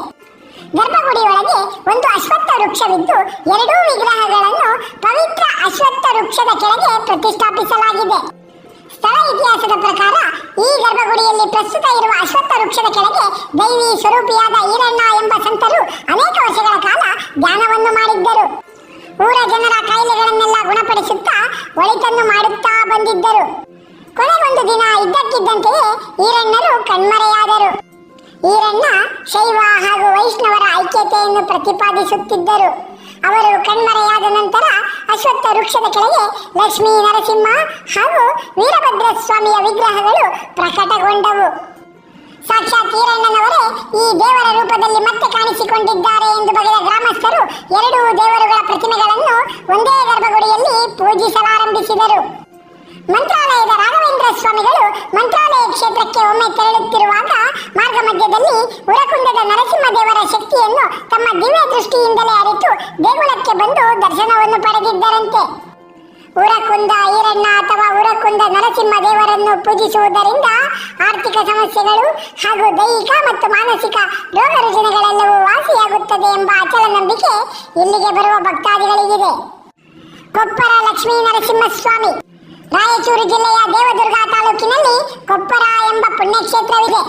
ಗರ್ಭಗುಡಿಯೊಳಗೆ ಒಂದು ಅಶ್ವತ್ಥ ವೃಕ್ಷವಿದ್ದು 2 ವಿಗ್ರಹಗಳನ್ನು ಪವಿತ್ರ ಅಶ್ವತ್ಥ ವೃಕ್ಷದ ಕೆಳಗೆ ಪ್ರತಿಷ್ಠಾಪಿಸಲಾಗಿದೆ. ಸ್ಥಳ ಇತಿಹಾಸದ ಪ್ರಕಾರ ಈ ಗರ್ಭಗುಡಿಯಲ್ಲಿ ಪ್ರಸ್ತುತ ಇರುವ ಅಶ್ವತ್ಥ ವೃಕ್ಷದ ಕೆಳಗೆ ದೈವಿ ಸ್ವರೂಪಿಯಾದ ಈರಣ್ಣ ಎಂಬ ಸಂತರು ಅನೇಕ ವರ್ಷಗಳ ಕಾಲ ಧ್ಯಾನವನ್ನು ಮಾಡಿದ್ದರು. ಊರ ಜನರ ಕಾಯಿಲೆಗಳನ್ನೆಲ್ಲ ಗುಣಪಡಿಸುತ್ತಾ ಒಳಿತನ್ನು ಮಾಡುತ್ತಾ ಬಂದಿದ್ದರು. ಕೊನೆಗೊಂದು ದಿನ ಇದ್ದಕ್ಕಿದ್ದಂತೆಯೇ ಈರಣ್ಣರು ಕಣ್ಮರೆಯಾದರು. ಈರಣ್ಣ ಶೈವ ಹಾಗೂ ವೈಷ್ಣವರ ಐಕ್ಯತೆಯನ್ನು ಪ್ರತಿಪಾದಿಸುತ್ತಿದ್ದರು. ಅವರು ಕಣ್ಮರೆಯಾದ ನಂತರ ಅಶ್ವತ್ಥ ವೃಕ್ಷದ ಕೆಳಗೆ ಲಕ್ಷ್ಮೀ ನರಸಿಂಹ ಹಾಗೂ ವೀರಭದ್ರ ಸ್ವಾಮಿಯ ವಿಗ್ರಹಗಳು ಪ್ರಕಟಗೊಂಡವು. ಸಾಕ್ಷಾತ್ ಈರಣ್ಣನವರೇ ಈ ದೇವರ ರೂಪದಲ್ಲಿ ಮತ್ತೆ ಕಾಣಿಸಿಕೊಂಡಿದ್ದಾರೆ ಎಂದು ಬಗೆದ ಗ್ರಾಮಸ್ಥರು 2 ದೇವರುಗಳ ಪ್ರತಿಮೆಗಳನ್ನು ಒಂದೇ ಗರ್ಭಗುಡಿಯಲ್ಲಿ ಪೂಜಿಸಲಾರಂಭಿಸಿದರು. ಮಂತ್ರಾಲಯದ ರಾಘವೇಂದ್ರ ಸ್ವಾಮಿಗಳು ಮಂತ್ರಾಲಯ ಕ್ಷೇತ್ರಕ್ಕೆ ಒಮ್ಮೆ ತೆರಳುತ್ತಿರುವಾಗ ಮಾರ್ಗ ಮಧ್ಯದಲ್ಲಿ ಉರಕುಂದದ ನರಸಿಂಹದೇವರ ಶಕ್ತಿಯನ್ನು ತಮ್ಮ ದಿವ್ಯ ದೃಷ್ಟಿಯಿಂದಲೇ ಅರಿತು ದೇಗುಲಕ್ಕೆ ಬಂದು ದರ್ಶನವನ್ನು ಪಡೆದಿದ್ದರಂತೆ. ಉರಕುಂದ ಈರಣ್ಣ ಅಥವಾ ಉರಕುಂದ ನರಸಿಂಹ ದೇವರನ್ನು ಪೂಜಿಸುವುದರಿಂದ ಆರ್ಥಿಕ ಸಮಸ್ಯೆಗಳು ಹಾಗೂ ದೈಹಿಕ ಮತ್ತು ಮಾನಸಿಕ ರೋಗ ರುಜಿನಗಳೆಲ್ಲವೂ ವಾಸಿಯಾಗುತ್ತದೆ ಎಂಬ ಅಚಲ ನಂಬಿಕೆ ಇಲ್ಲಿಗೆ ಬರುವ ಭಕ್ತಾದಿಗಳಿಗಿದೆ. ಕೊಪ್ಪರ ಲಕ್ಷ್ಮೀ ನರಸಿಂಹಸ್ವಾಮಿ ರಾಯಚೂರು ಜಿಲ್ಲೆಯ ದೇವದುರ್ಗ ತಾಲೂಕಿನಲ್ಲಿ ಕೊಪ್ಪರ ಎಂಬ ಪುಣ್ಯಕ್ಷೇತ್ರವಿದೆ.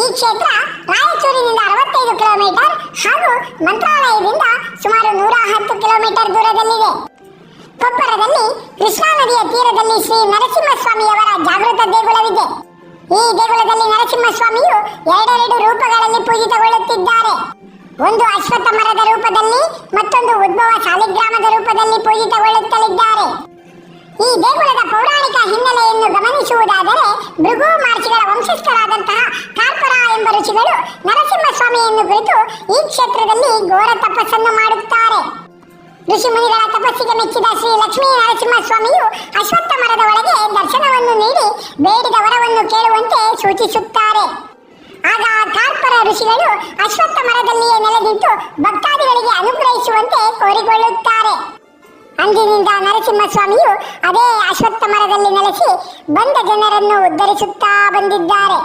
ಈ ಕ್ಷೇತ್ರ ರಾಯಚೂರಿನಿಂದ 65 ಕಿಲೋಮೀಟರ್ ಹಾಗೂ ಮಂತ್ರಾಲಯದಿಂದ ಸುಮಾರು 110 ಕಿಲೋಮೀಟರ್ ದೂರದಲ್ಲಿದೆ. ಕೊಪ್ಪರದಲ್ಲಿ ಕೃಷ್ಣಾ ನದಿಯ ತೀರದಲ್ಲಿ ಶ್ರೀ ನರಸಿಂಹಸ್ವಾಮಿಯವರ ಜಾಗೃತ ದೇಗುಲವಿದೆ. ಈ ದೇಗುಲದಲ್ಲಿ ನರಸಿಂಹಸ್ವಾಮಿಯು 2 ರೂಪಗಳಲ್ಲಿ ಪೂಜಿತಗೊಳ್ಳುತ್ತಿದ್ದಾರೆ. ಒಂದು ಅಶ್ವತ್ಥ ಮರದ ರೂಪದಲ್ಲಿ, ಮತ್ತೊಂದು ಉದ್ಭವ ಸಾಲಿಗ್ರಾಮದ ರೂಪದಲ್ಲಿ ಪೂಜಿತಗೊಳ್ಳುತ್ತಲಿದ್ದಾರೆ. ಈ ದೇಗುಲದ ಪೌರಾಣಿಕ ಹಿನ್ನೆಲೆಯನ್ನು ಗಮನಿಸುವುದಾದರೆ ಭೃಗು ಮಾರ್ಚಿಗಳ ವಂಶಸ್ಥರಾದಂತಹ ಕಾರ್ಪರ ಎಂಬ ಋಷಿಗಳು ನರಸಿಂಹಸ್ವಾಮಿಯನ್ನು ಕುರಿತು ಈ ಕ್ಷೇತ್ರದಲ್ಲಿ ಘೋರ ತಪಸ್ಸನ್ನು ಮಾಡುತ್ತಾರೆ. ಋಷಿ ಮುನಿಗಳ ತಪಸ್ಸಿಗೆ ಮೆಚ್ಚಿದ ಶ್ರೀ ಲಕ್ಷ್ಮೀ ನರಸಿಂಹಸ್ವಾಮಿಯು ಅಶ್ವತ್ಥ ಮರದ ಒಳಗೆ ದರ್ಶನವನ್ನು ನೀಡಿ ಬೇಡಿದ ವರವನ್ನು ಕೇಳುವಂತೆ ಸೂಚಿಸುತ್ತಾರೆ. ಆಗ ಕಾರ್ಪರ ಋಷಿಗಳು ಅಶ್ವತ್ಥ ಮರದಲ್ಲಿಯೇ ನೆಲೆನಿಂತು ಭಕ್ತಾದಿಗಳಿಗೆ ಅನುಗ್ರಹಿಸುವಂತೆ ಕೋರಿಕೊಳ್ಳುತ್ತಾರೆ. ಅಂದಿನಿಂದ ನರಸಿಂಹಸ್ವಾಮಿಯು ಅದೇ ಅಶ್ವತ್ಥ ಮರದಲ್ಲಿ ನೆಲೆಸಿ ಬಂದ ಜನರನ್ನು ಉದ್ಧರಿಸುತ್ತಾ ಬಂದಿದ್ದಾರೆ.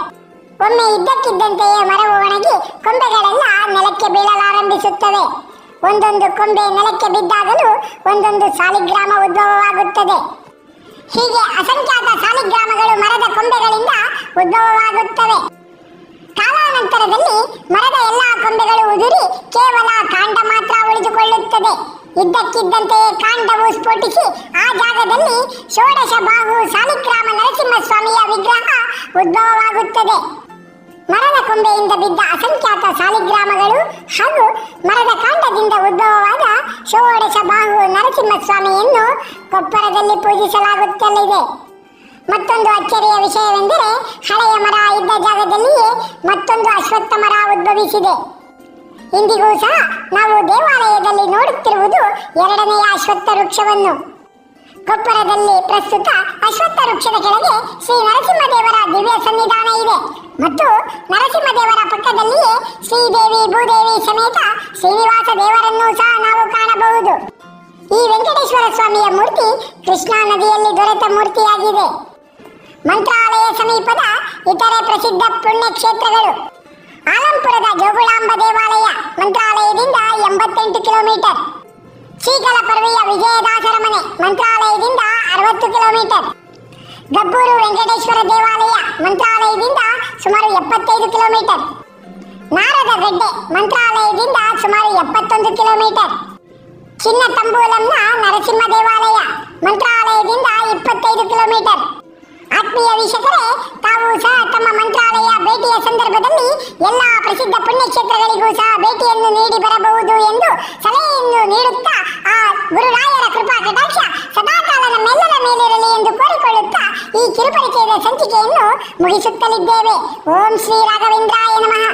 ಒಮ್ಮೆ ಇದ್ದಕ್ಕಿದ್ದಂತೆಯೇ ಮರವು ಒಣಗಿ ಕೊಂಬೆಗಳೆಲ್ಲ ನೆಲಕ್ಕೆ ಬೀಳಲಾರಂಭಿಸುತ್ತವೆ. ಒಂದೊಂದು ಕೊಂಬೆ ನೆಲಕ್ಕೆ ಬಿದ್ದಾಗಲೂ ಒಂದೊಂದು ಸಾಲಿಗ್ರಾಮ ಉದ್ಭವವಾಗುತ್ತದೆ. ಹೀಗೆ ಅಸಂಖ್ಯಾತ ಸಾಲಿಗ್ರಾಮಗಳು ಮರದ ಕೊಂಬೆಗಳಿಂದ ಉದ್ಭವವಾಗುತ್ತವೆ. ಕಾಲಾನಂತರದಲ್ಲಿ ಮರದ ಎಲ್ಲಾ ಕೊಂಬೆಗಳು ಉದುರಿ ಕೇವಲ ಕಾಂಡ ಮಾತ್ರ ಉಳಿದುಕೊಳ್ಳುತ್ತದೆ. ಇದ್ದಕ್ಕಿದ್ದಂತೆಯೇ ಕಾಂಡವು ಸ್ಫೋಟಿಸಿ ಆ ಜಾಗದಲ್ಲಿ ಷೋಡಶ ಬಾಹು ಸಾಲಿಗ್ರಾಮ ನರಸಿಂಹಸ್ವಾಮಿಯ ವಿಗ್ರಹ ಉದ್ಭವವಾಗುತ್ತದೆ. ಮರದ ಕೊಂಬೆಯಿಂದ ಬಿದ್ದ ಅಸಂಖ್ಯಾತ ಸಾಲಿಗ್ರಾಮಗಳು ಹಾಗೂ ಮರದ ಕಾಂಡದಿಂದ ಉದ್ಭವವಾದ ಷೋಡಶ ಬಾಹು ನರಸಿಂಹಸ್ವಾಮಿಯನ್ನು ಕೊಪ್ಪರದಲ್ಲಿ ಪೂಜಿಸಲಾಗುತ್ತಲಿದೆ. ಮತ್ತೊಂದು ಅಚ್ಚರಿಯ ವಿಷಯವೆಂದರೆ ಹಳೆಯ ಮರ ಇದ್ದ ಜಾಗದಲ್ಲಿಯೇ ಮತ್ತೊಂದು ಅಶ್ವತ್ಥ ಮರ ಉದ್ಭವಿಸಿದೆ. ಇಂದಿಗೂ ಸಹ ನಾವು ದೇವಾಲಯದಲ್ಲಿ ನೋಡುತ್ತಿರುವುದು ಎರಡನೆಯ ಅಶ್ವತ್ಥ ವೃಕ್ಷವನ್ನು. ಕೊಪ್ಪರದಲ್ಲಿ ಪ್ರಸ್ತುತ ಅಶ್ವತ್ಥ ವೃಕ್ಷದ ಕೆಳಗೆ ಶ್ರೀ ನರಸಿಂಹದೇವರ ದಿವ್ಯ ಸನ್ನಿಧಾನ ಇದೆ ಮತ್ತು ನರಸಿಂಹದೇವರ ಪಕ್ಕದಲ್ಲಿಯೇ ಶ್ರೀದೇವಿ ಭೂದೇವಿ ಸಮೇತ ಶ್ರೀನಿವಾಸ ದೇವರನ್ನು ಸಹ ನಾವು ಕಾಣಬಹುದು. ಈ ವೆಂಕಟೇಶ್ವರ ಸ್ವಾಮಿಯ ಮೂರ್ತಿ ಕೃಷ್ಣಾ ನದಿಯಲ್ಲಿ ದೊರೆತ ಮೂರ್ತಿಯಾಗಿದೆ. ಮಂತ್ರಾಲಯ ಸಮೀಪದ ಇತರೆ ಪ್ರಸಿದ್ಧ ಪುಣ್ಯಕ್ಷೇತ್ರಗಳು: ಆಲಂಪುರದ ಜೋಗುಳಾಂಬ ದೇವಾಲಯ ಮಂತ್ರಾಲಯದಿಂದ 88 ಕಿಲೋಮೀಟರ್, ಶ್ರೀಕಲ ಪರ್ವಿಯ ವಿಜಯದಾಸರ ಮನೆ ಮಂತ್ರಾಲಯದಿಂದ 60 ಕಿಲೋಮೀಟರ್, ಗಬ್ಬೂರು ವೆಂಕಟೇಶ್ವರ ದೇವಾಲಯ ಮಂತ್ರಾಲಯದಿಂದ ಸುಮಾರು 75 ಕಿಲೋಮೀಟರ್, ನಾರದ ಗಡ್ಡೆ ಮಂತ್ರಾಲಯದಿಂದ ಸುಮಾರು 71 ಕಿಲೋಮೀಟರ್, ಚಿನ್ನ ತಂಬೂಲಂನ ನರಸಿಂಹ ದೇವಾಲಯ ಮಂತ್ರಾಲಯದಿಂದ 25 ಕಿಲೋಮೀಟರ್. ಆತ್ಮೀಯ ವೀಕ್ಷಕರೇ, ತಾವು ಸಹ ತಮ್ಮ ಮಂತ್ರಾಲಯ ಭೇಟಿಯ ಸಂದರ್ಭದಲ್ಲಿ ಎಲ್ಲಾ ಪ್ರಸಿದ್ಧ ಪುಣ್ಯಕ್ಷೇತ್ರಗಳಿಗೂ ಸಹ ಭೇಟಿಯನ್ನು ನೀಡಿ ಬರಬಹುದು ಎಂದು ಸಲಹೆಯನ್ನು ನೀಡುತ್ತಾ ಆ ಗುರುರಾಯರ ಕೃಪಾ ಕಟಾಕ್ಷ ಸದಾಕಾಲ ನಮ್ಮೆಲ್ಲರ ಮೇಲಿರಲಿ ಎಂದು ಕೋರಿಕೊಳ್ಳುತ್ತಾ ಈ ಕಿರುಪರಿಚಯದ ಸಂಚಿಕೆಯನ್ನು ಮುಗಿಸುತ್ತಲಿದ್ದೇವೆ. ಓಂ ಶ್ರೀ ರಾಘವೇಂದ್ರಾಯ ನಮಃ.